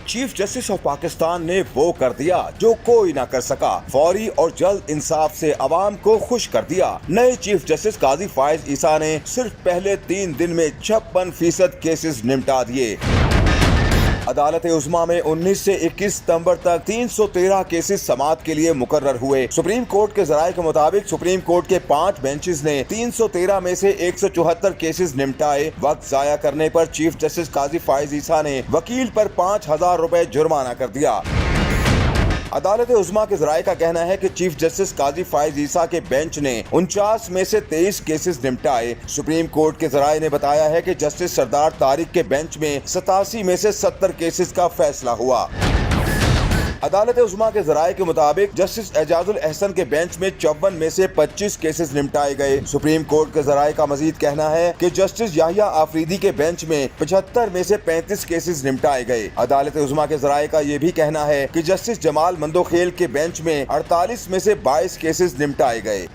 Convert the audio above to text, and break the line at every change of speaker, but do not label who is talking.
Chief justice of Pakistan ने वो कर दिया जो कोई ना कर सका। फौरी और जल्द इंसाफ से अवाम को खुश कर दिया। नए चीफ जस्टिस काजी फायज ईसा ने सिर्फ पहले 3 दिन में 56% केसेस निपटा दिए। अदालत उज़्मा में 19 से 21 सितंबर तक 313 केसेस समाअत के लिए मुकर्रर हुए। सुप्रीम कोर्ट के ज़राए के मुताबिक सुप्रीम कोर्ट के 5 बेंचेस ने 313 में से 174 केसेस निपटाए। वक्त जाया करने पर चीफ जस्टिस काजी फायज ईसा ने वकील पर 5,000 रुपए जुर्माना कर दिया। अदालत उज़्मा के ज़राए का कहना है कि चीफ जस्टिस काजी फायज ईसा के बेंच ने 49 में से 23 केसेस निपटाए। सुप्रीम कोर्ट के ज़राए ने बताया है कि जस्टिस सरदार तारिक के बेंच में 87 में से 70 केसेस का फैसला हुआ। अदालत उज़्मा के ज़राए के मुताबिक जस्टिस एजाजुल अहसन के बेंच में 54 में से 25 केसेस निपटाए गए। सुप्रीम कोर्ट के ज़राए का मजीद कहना है कि जस्टिस याहिया आफरीदी के बेंच में 75 में से 35 केसेस निपटाए गए। अदालत उज़्मा के ज़राए का ये भी कहना है कि जस्टिस जमाल मंदोखेल के बेंच में 48 में से 22 केसेस निपटाए गए।